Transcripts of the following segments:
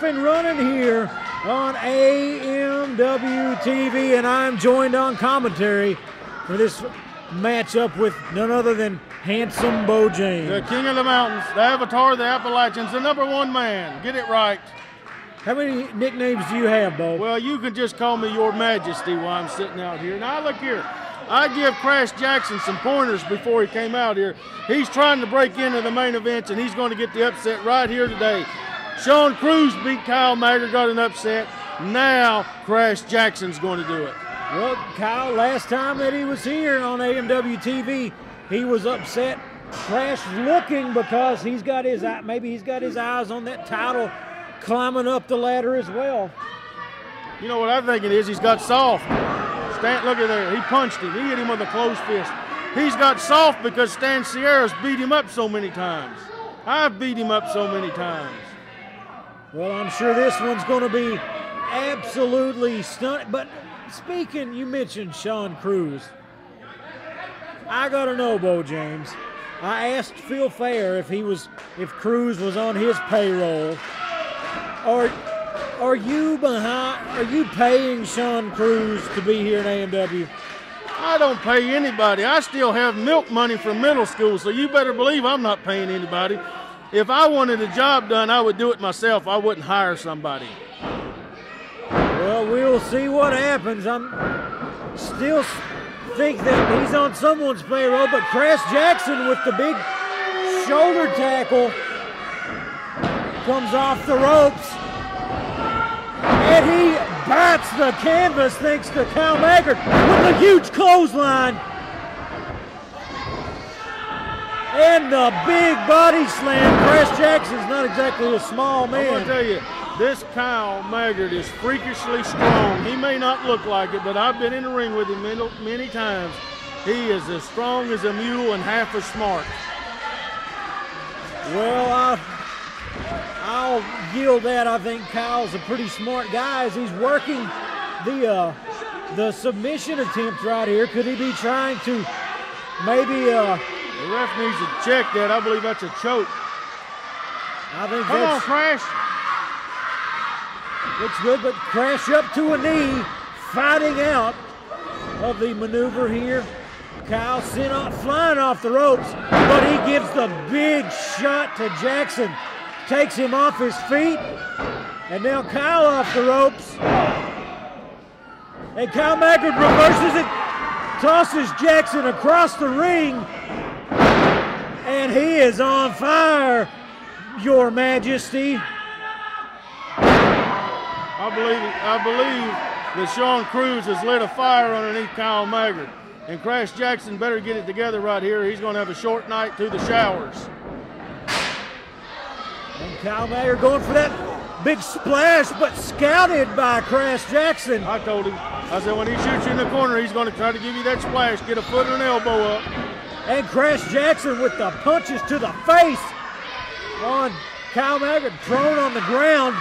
off and running here on AMW-TV, and I'm joined on commentary for this matchup with none other than handsome Bo James. The king of the mountains, the avatar of the Appalachians, the #1 man. Get it right. How many nicknames do you have, Bo? Well, you can just call me Your Majesty while I'm sitting out here. Now, look here. I give Crash Jackson some pointers before he came out here. He's trying to break into the main events, and he's going to get the upset right here today. Sean Cruz beat Kyle Maggard, got an upset. Now, Crash Jackson's going to do it. Well, Kyle, last time that he was here on AMW-TV, he was upset. Crash looking because he's got his eyes on that title climbing up the ladder as well. You know what I think it is? He's got soft. Look at there. He punched him. He hit him with a closed fist. He's got soft because Stan Sierra's beat him up so many times. I've beat him up so many times. Well, I'm sure this one's going to be absolutely stunning. But speaking, you mentioned Sean Cruz. I got to know, Bo James. I asked Phil Fair if Cruz was on his payroll. Are you paying Sean Cruz to be here in AMW? I don't pay anybody. I still have milk money from middle school, so you better believe I'm not paying anybody. If I wanted a job done, I would do it myself. I wouldn't hire somebody. Well, we'll see what happens. I'm still think that he's on someone's payroll, but Crash Jackson with the big shoulder tackle comes off the ropes. And he bats the canvas thanks to Kyle Maggard with a huge clothesline. And the big body slam. Crash Jackson's not exactly a small man. I'm going to tell you, this Kyle Maggard is freakishly strong. He may not look like it, but I've been in the ring with him many times. He is as strong as a mule and half as smart. Well, I'll yield that. I think Kyle's a pretty smart guy as he's working the submission attempt right here. Could he be trying to maybe the ref needs to check that. I believe that's a choke. I think Come on, Crash. Looks good, but Crash up to a knee, fighting out of the maneuver here. Kyle flying off the ropes, but he gives the big shot to Jackson. Takes him off his feet, and now Kyle off the ropes. And Kyle Maggard reverses it, tosses Jackson across the ring, and he is on fire, Your Majesty. I believe that Sean Cruz has lit a fire underneath Kyle Maggard, and Crash Jackson better get it together right here. He's going to have a short night through the showers. And Kyle Maggard going for that big splash, but scouted by Crash Jackson. I told him, I said, when he shoots you in the corner, he's going to try to give you that splash, get a foot or an elbow up. And Crash Jackson with the punches to the face on Kyle Maggard, thrown on the ground.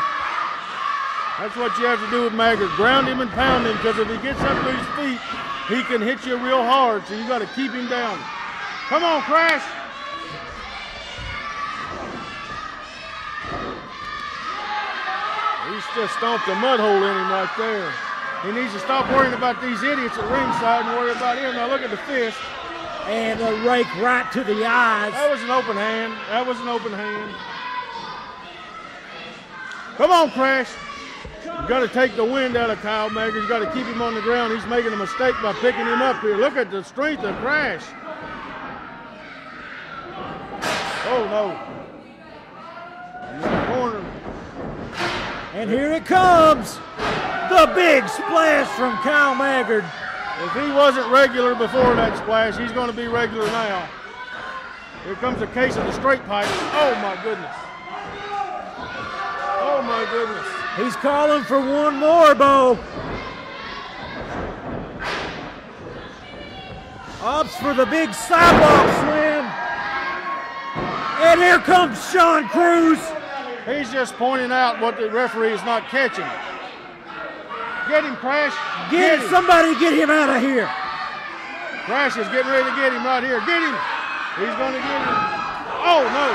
That's what you have to do with Maggard, ground him and pound him, because if he gets up to his feet, he can hit you real hard, so you got to keep him down. Come on, Crash. He's just stomped a mud hole in him right there. He needs to stop worrying about these idiots at ringside and worry about him. Now look at the fist. And a rake right to the eyes. That was an open hand. That was an open hand. Come on, Crash. You got to take the wind out of Kyle Maggard. You got to keep him on the ground. He's making a mistake by picking him up here. Look at the strength of Crash. Oh, no. In the corner. And here it comes. The big splash from Kyle Maggard. If he wasn't regular before that splash, he's going to be regular now. Here comes a case of the straight pipe. Oh, my goodness. Oh, my goodness. He's calling for one more, Bo. Opts for the big sidewalk slam. And here comes Sean Cruz. He's just pointing out what the referee is not catching. Get him, Crash. Get him. Somebody get him out of here. Crash is getting ready to get him right here. Get him. He's going to get him. Oh, no.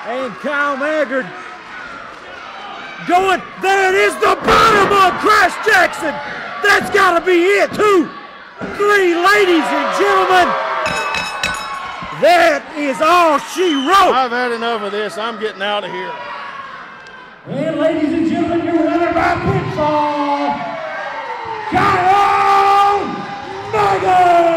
And Kyle Maggard going. There it is, the bottom on Crash Jackson. That's got to be it. 2, 3, ladies and gentlemen. That is all she wrote. I've had enough of this. I'm getting out of here. And ladies and gentlemen, your winner by pinfall, Kyle Maggard.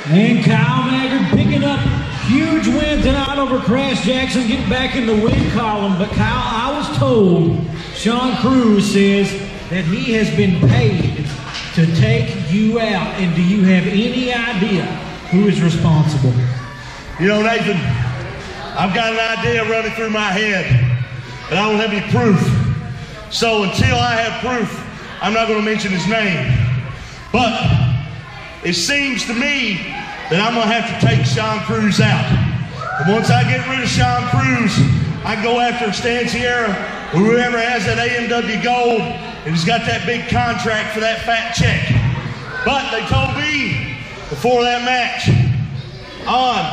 And Kyle Maggard picking up huge win tonight over Crash Jackson, getting back in the win column. But Kyle, I was told, Sean Cruz says that he has been paid to take you out. And do you have any idea who is responsible? You know, Nathan, I've got an idea running through my head, but I don't have any proof. So until I have proof, I'm not going to mention his name. But it seems to me that I'm going to have to take Sean Cruz out. And once I get rid of Sean Cruz, I can go after Stan Sierra, or whoever has that AMW gold and has got that big contract for that fat check. But they told me before that match, on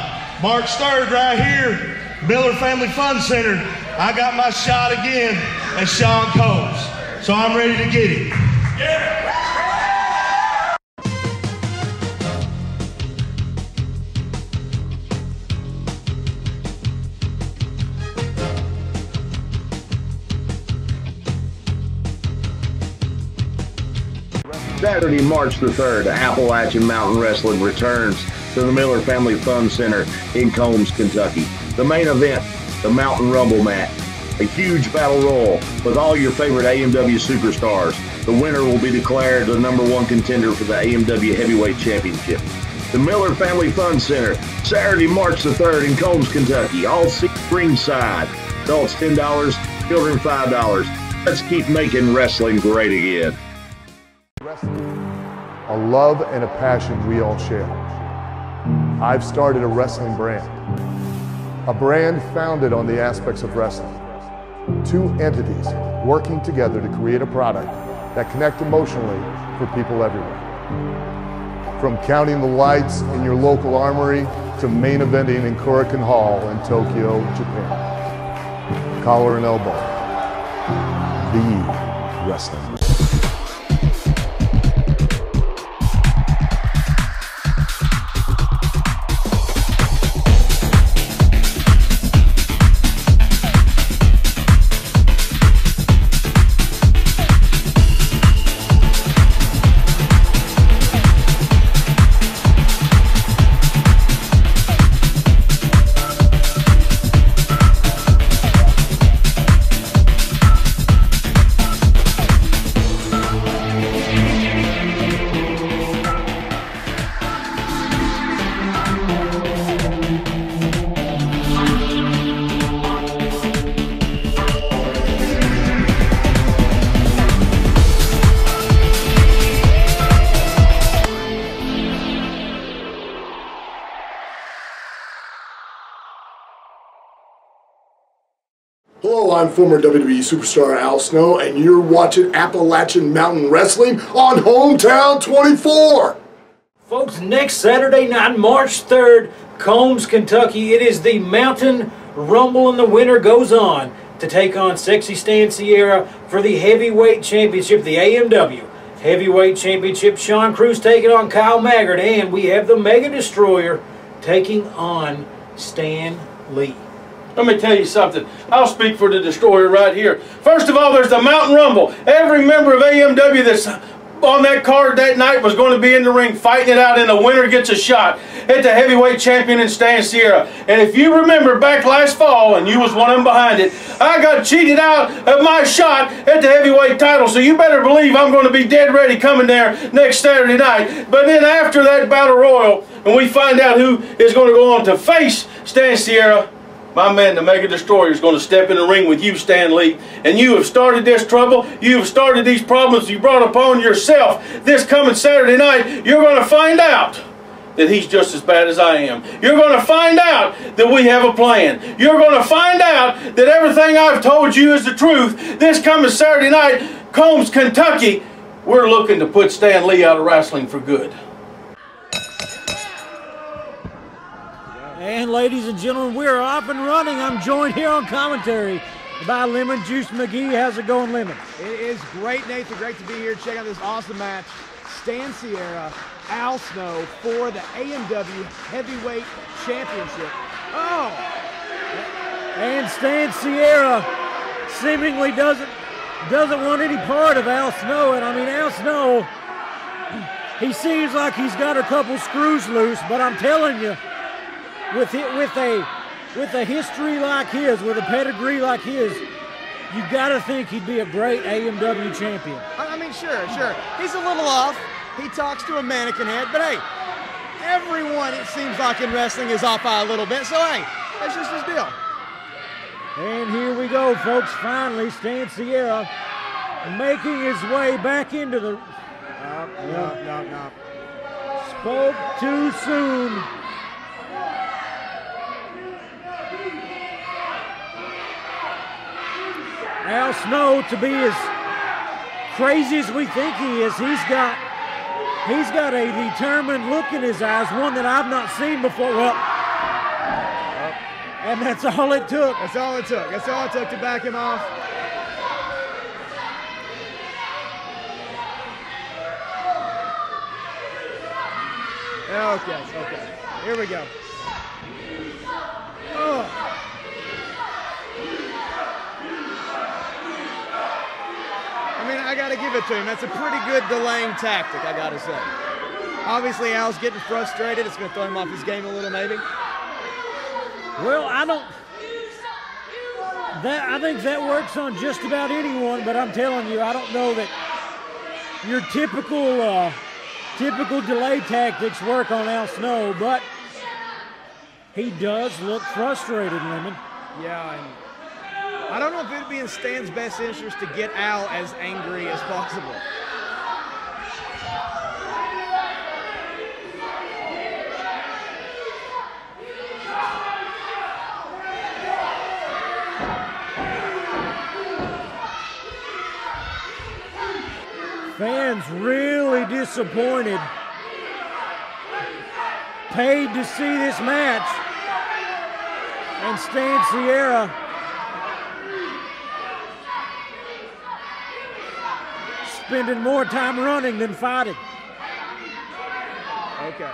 March 3rd right here, Miller Family Fun Center, I got my shot again at Sean Combs. So I'm ready to get it. Yeah. Saturday, March the 3rd, Appalachian Mountain Wrestling returns to the Miller Family Fun Center in Combs, Kentucky. The main event, the Mountain Rumble match, a huge battle royal with all your favorite AMW superstars. The winner will be declared the #1 contender for the AMW Heavyweight Championship. The Miller Family Fun Center, Saturday, March the 3rd in Combs, Kentucky. All seats ringside. Adults $10, children $5. Let's keep making wrestling great again. A love and a passion we all share. I've started a wrestling brand. A brand founded on the aspects of wrestling. 2 entities working together to create a product that connect emotionally for people everywhere. From counting the lights in your local armory to main eventing in Korakuen Hall in Tokyo, Japan. Collar and elbow. The wrestling. Hello, I'm former WWE superstar Al Snow, and you're watching Appalachian Mountain Wrestling on Hometown 24. Folks, next Saturday night, March 3rd, Combs, Kentucky, it is the Mountain Rumble, and the winner goes on to take on Sexy Stan Sierra for the Heavyweight Championship, the AMW Heavyweight Championship. Sean Cruz taking on Kyle Maggard, and we have the Mega Destroyer taking on Stan Lee. Let me tell you something. I'll speak for the Destroyer right here. First of all, there's the Mountain Rumble. Every member of AMW that's on that card that night was going to be in the ring fighting it out, and the winner gets a shot at the heavyweight champion in Stan Sierra. And if you remember back last fall, and you was one of them behind it, I got cheated out of my shot at the heavyweight title. So you better believe I'm going to be dead ready coming there next Saturday night. But then after that battle royal, and we find out who is going to go on to face Stan Sierra, my man, the Mega Destroyer, is going to step in the ring with you, Stan Lee. And you have started this trouble. You have started these problems you brought upon yourself. This coming Saturday night, you're going to find out that he's just as bad as I am. You're going to find out that we have a plan. You're going to find out that everything I've told you is the truth. This coming Saturday night, Combs, Kentucky, we're looking to put Stan Lee out of wrestling for good. And ladies and gentlemen, we're off and running. I'm joined here on commentary by Lemon Juice McGee. How's it going, Lemon? It is great, Nathan. Great to be here. Check out this awesome match. Stan Sierra, Al Snow for the AMW Heavyweight Championship. Oh! And Stan Sierra seemingly doesn't want any part of Al Snow. And I mean, Al Snow, he seems like he's got a couple screws loose, but I'm telling you, with a history like his, with a pedigree like his, you got to think he'd be a great AMW champion. I mean, sure. He's a little off. He talks to a mannequin head, but hey, everyone, it seems like in wrestling, is off by a little bit. So hey, that's just his deal. And here we go, folks. Finally, Stan Sierra making his way back into the... No. Spoke too soon. Al Snow, to be as crazy as we think he is, he's got a determined look in his eyes, one that I've not seen before. Well, and that's all it took. That's all it took to back him off. Okay. Here we go. Oh. I mean, I got to give it to him. That's a pretty good delaying tactic, I got to say. Obviously, Al's getting frustrated. It's going to throw him off his game a little, maybe. Well, I think that works on just about anyone, but I'm telling you, I don't know that your typical delay tactics work on Al Snow, but he does look frustrated, Lemon. Yeah, and I don't know if it would be in Stan's best interest to get Al as angry as possible. Fans really disappointed. Paid to see this match. And Stan Sierra spending more time running than fighting. Okay.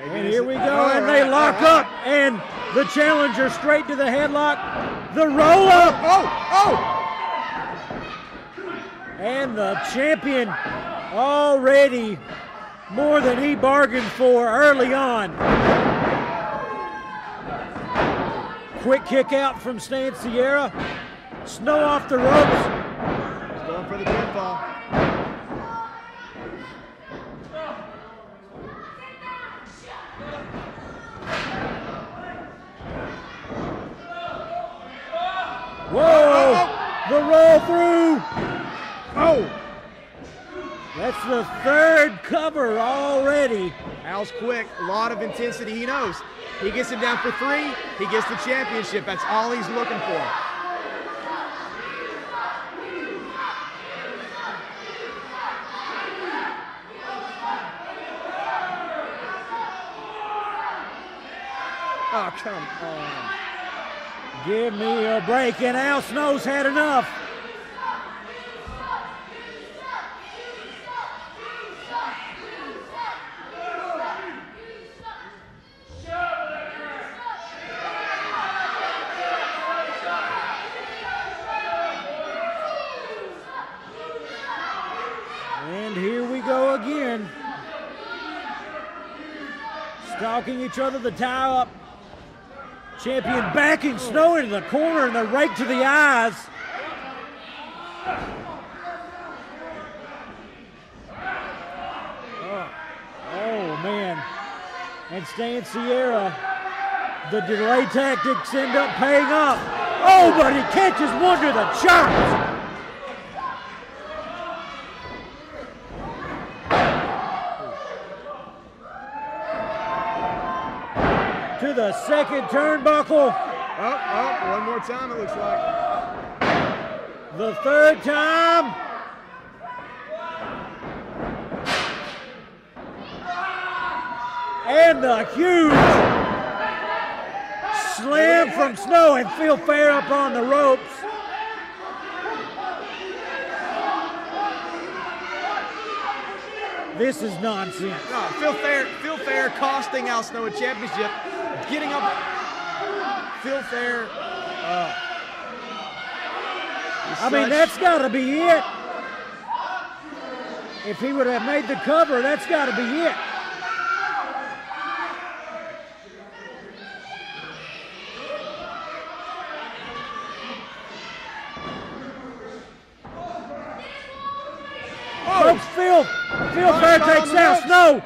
And here we go, and they lock up, and the challenger straight to the headlock. The roll-up. Oh! And the champion already more than he bargained for early on. Quick kick out from Stan Sierra. Snow off the ropes. He's going for the pinfall. Whoa! The roll through. Oh! That's the third cover already. Al's quick, a lot of intensity. He knows. He gets him down for 3, he gets the championship. That's all he's looking for. Oh, come on. Give me a break, and Al Snow's had enough. And here we go again. Stalking each other, the tie up. Champion backing Snow into the corner and the rake to the eyes. Oh man. And Stan Sierra, the delay tactics end up paying off. Oh, but he catches one to the chops. To the second turnbuckle. Oh, one more time it looks like. The third time. And the huge slam from Snow, and Phil Fair up on the ropes. This is nonsense. No, Phil Fair costing Al Snow a championship. Getting up, Phil Fair. I mean, that's got to be it. If he would have made the cover, that's got to be it. Folks, Phil Fair takes out Snow.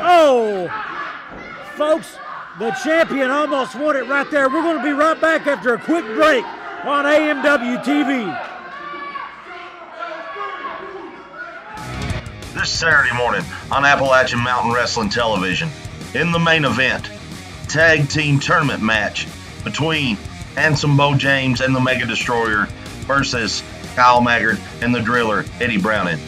Oh, folks, the champion almost won it right there. We're going to be right back after a quick break on AMW-TV. This Saturday morning on Appalachian Mountain Wrestling Television, in the main event, tag team tournament match between Handsome Bo James and the Mega Destroyer versus Kyle Maggard and the Driller Eddie Browning.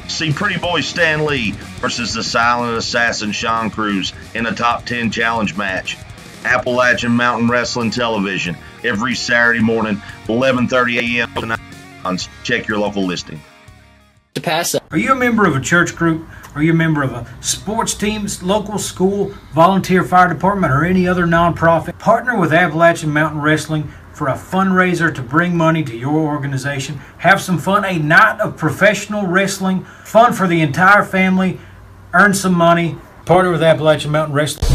See Pretty Boy Stan Lee versus the Silent Assassin Sean Cruz in a top 10 challenge match. Appalachian Mountain Wrestling Television every Saturday morning, 11:30 a.m. tonight. Check your local listing. To pass up. Are you a member of a church group? Are you a member of a sports team, local school, volunteer fire department, or any other nonprofit? Partner with Appalachian Mountain Wrestling for a fundraiser to bring money to your organization. Have some fun, a night of professional wrestling, fun for the entire family, earn some money. Partner with Appalachian Mountain Wrestling.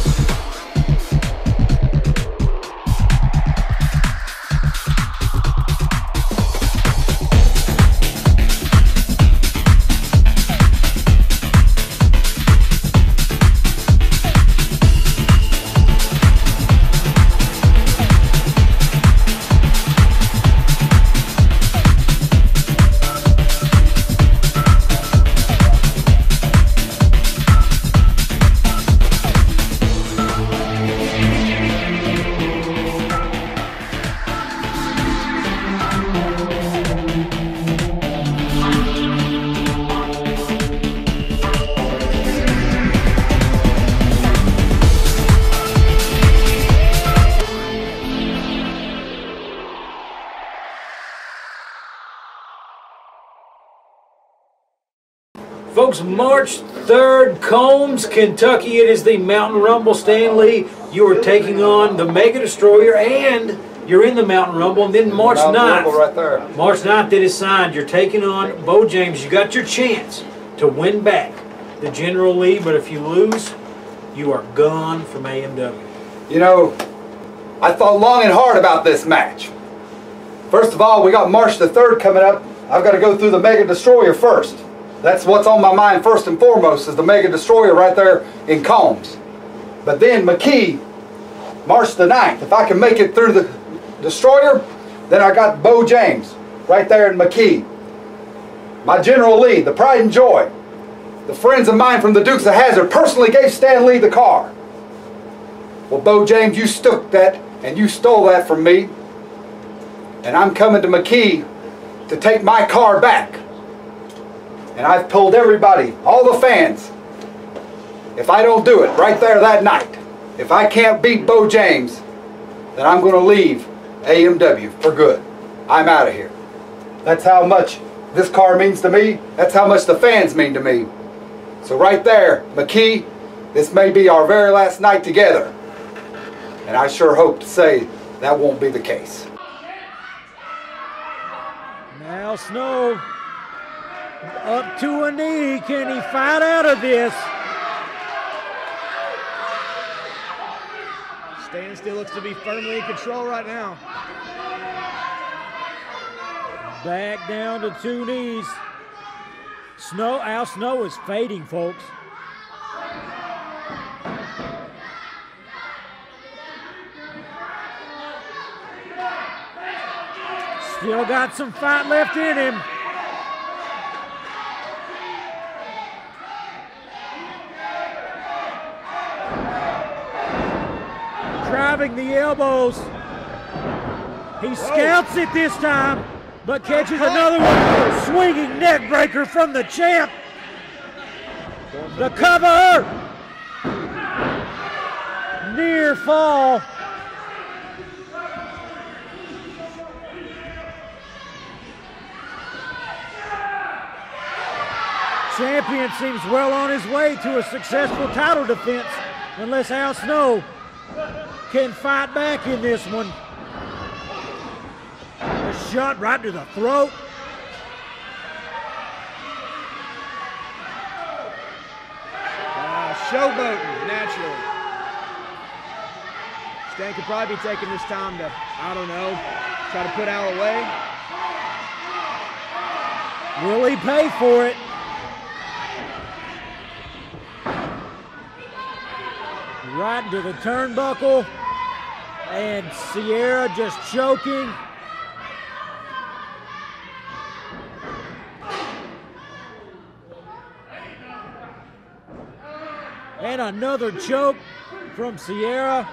Folks, March 3rd, Combs, Kentucky. It is the Mountain Rumble. Stan Lee, you are taking on the Mega Destroyer, and you're in the Mountain Rumble. And then March 9th, right there. March 9th, it is signed. You're taking on Bo James. You got your chance to win back the General Lee, but if you lose, you are gone from AMW. You know, I thought long and hard about this match. First of all, we got March the 3rd coming up. I've got to go through the Mega Destroyer first. That's what's on my mind first and foremost, is the Mega Destroyer right there in Combs. But then McKee, March the 9th. If I can make it through the Destroyer, then I got Bo James right there in McKee. My General Lee, the pride and joy. The friends of mine from the Dukes of Hazzard personally gave Stan Lee the car. Well, Bo James, you took that and you stole that from me. And I'm coming to McKee to take my car back. And I've told everybody, all the fans, if I don't do it right there that night, if I can't beat Bo James, then I'm going to leave AMW for good. I'm out of here. That's how much this car means to me. That's how much the fans mean to me. So right there, McKee, this may be our very last night together. And I sure hope to say that won't be the case. Now Snow up to a knee. Can he fight out of this? Stan still looks to be firmly in control right now. Back down to two knees. Al Snow is fading, folks. Still got some fight left in him. Driving the elbows. He scouts it this time, but catches another one. Swinging neck breaker from the champ. The cover! Near fall. Champion seems well on his way to a successful title defense unless Al Snow can fight back in this one. A shot right to the throat. Showboating, naturally. Stan could probably be taking this time to, I don't know, try to put Al away. Will he pay for it? Right into the turnbuckle. And Sierra just choking. And another choke from Sierra.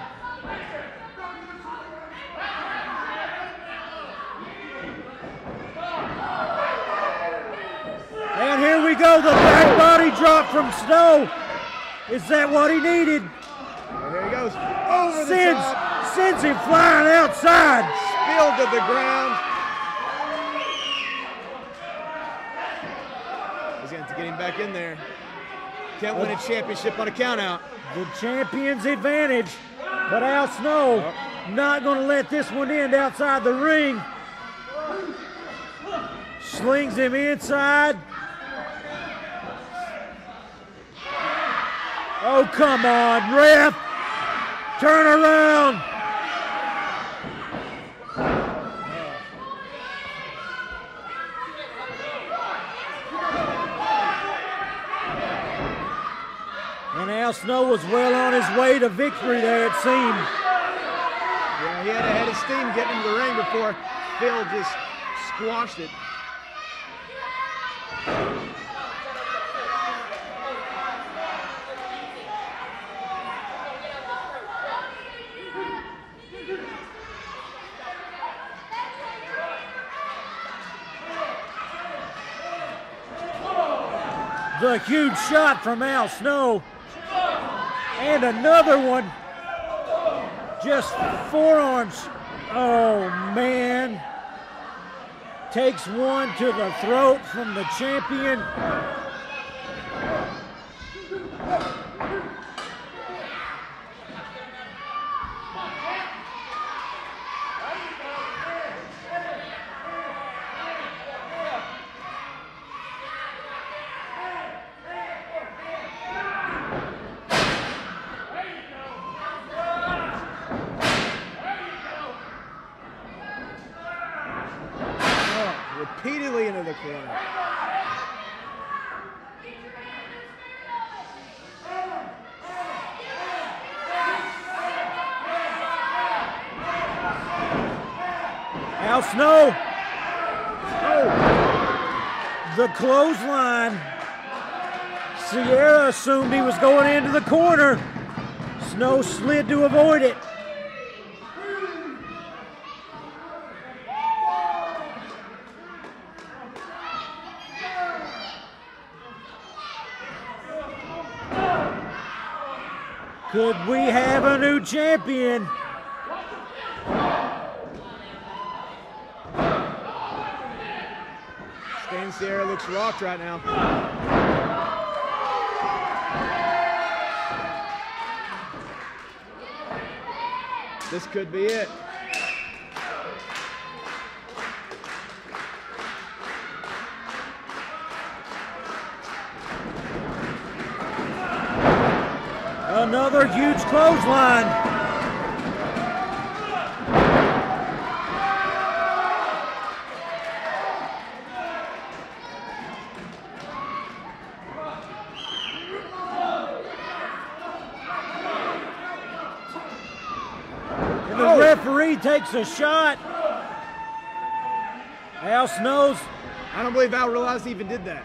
And here we go, the back body drop from Snow. Is that what he needed? And here he goes, over the top. Sends him flying outside. Spilled to the ground. He's going to get him back in there. Can't win a championship on a countout. The champion's advantage, but Al Snow not going to let this one end outside the ring. Slings him inside. Oh, come on, ref. Turn around. And Al Snow was well on his way to victory there, it seemed. Yeah, he had a head of steam getting into the ring before Phil just squashed it. The huge shot from Al Snow. And another one. Just forearms. Oh, man. Takes one to the throat from the champion. Repeatedly into the corner. Al Snow. The clothesline. Sierra assumed he was going into the corner. Snow slid to avoid it. Could we have a new champion? Stan Sierra looks rocked right now. This could be it. Another huge clothesline. And the referee takes a shot. Al Snow's. I don't believe Al realized he even did that.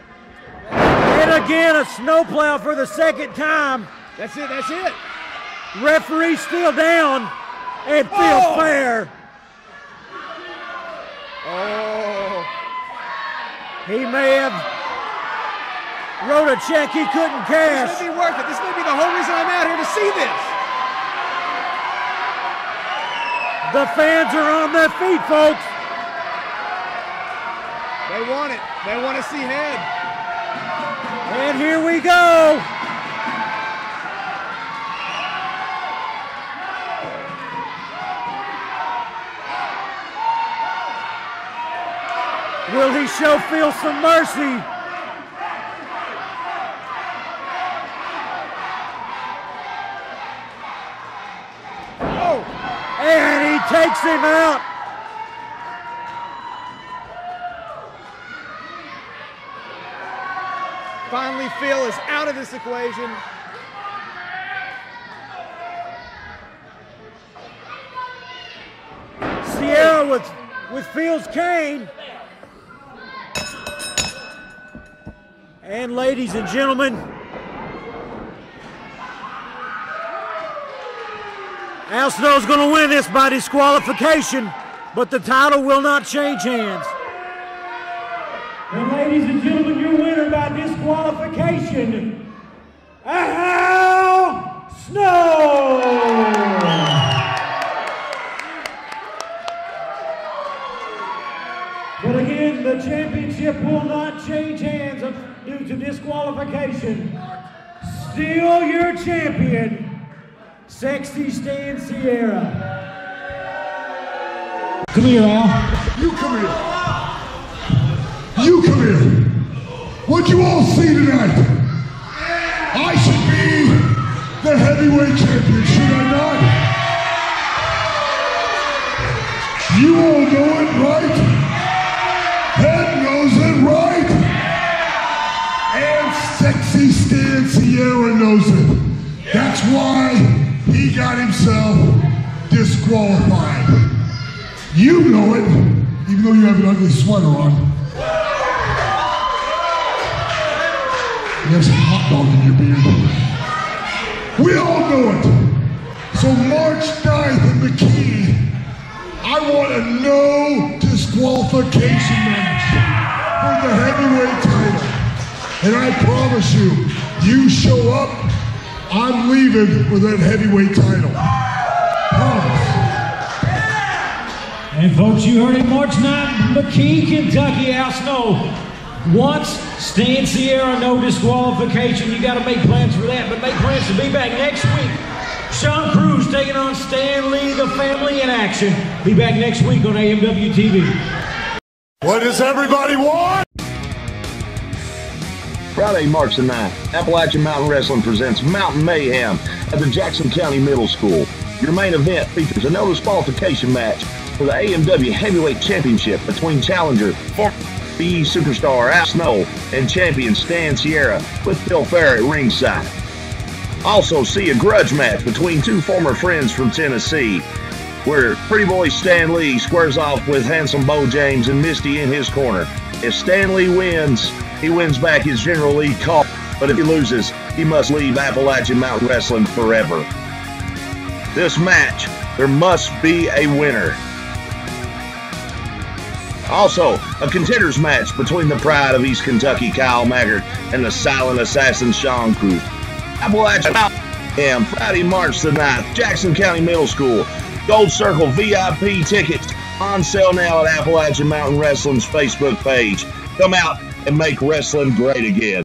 And again, a snowplow for the second time. That's it, that's it. Referee still down and feels fair. Oh. He may have wrote a check he couldn't cash. This may be worth it. This may be the whole reason I'm out here to see this. The fans are on their feet, folks. They want it. They want to see head. And here we go. Will he show Phil some mercy? Oh! And he takes him out. Finally, Phil is out of this equation. Sierra with Phil's cane. And ladies and gentlemen, Al Snow's going to win this by disqualification, but the title will not change hands. And ladies and gentlemen, your winner by disqualification, Al Snow! But again, the championship will not change hands due to disqualification. Still your champion, Sexy Stan Sierra. Come here, Al. You come here. You come here. What'd you all see tonight? I should be the heavyweight champion, should I not? You all know it, right? Head knows it, right? And Sexy Stan Sierra knows it. That's why he got himself disqualified. You know it, even though you have an ugly sweater on. There's a hot dog in your beard. We all know it. So March 9th in McKee, I want a no disqualification match for the heavyweight title. And I promise you, you show up, I'm leaving with that heavyweight title. Promise. And folks, you heard it, March 9th, McKee, Kentucky. Al Snow wants Stan Sierra no disqualification. You got to make plans for that, but make plans to be back next week. Sean Cruz taking on Stan Lee, the family in action. Be back next week on AMW-TV. What does everybody want? Friday, March the 9th, Appalachian Mountain Wrestling presents Mountain Mayhem at the Jackson County Middle School. Your main event features a no disqualification match for the AMW Heavyweight Championship between challenger former BE superstar Al Snow and champion Stan Sierra with Phil Fair at ringside. Also see a grudge match between two former friends from Tennessee, where Pretty Boy Stan Lee squares off with Handsome Bo James and Misty in his corner. If Stan Lee wins, he wins back his General Lee call, but if he loses, he must leave Appalachian Mountain Wrestling forever. This match, there must be a winner. Also, a contenders match between the pride of East Kentucky, Kyle Maggard, and the silent assassin, Sean Cruz. Appalachian Mountain Friday, March the 9th, Jackson County Middle School. Gold Circle VIP tickets on sale now at Appalachian Mountain Wrestling's Facebook page. Come out and make wrestling great again.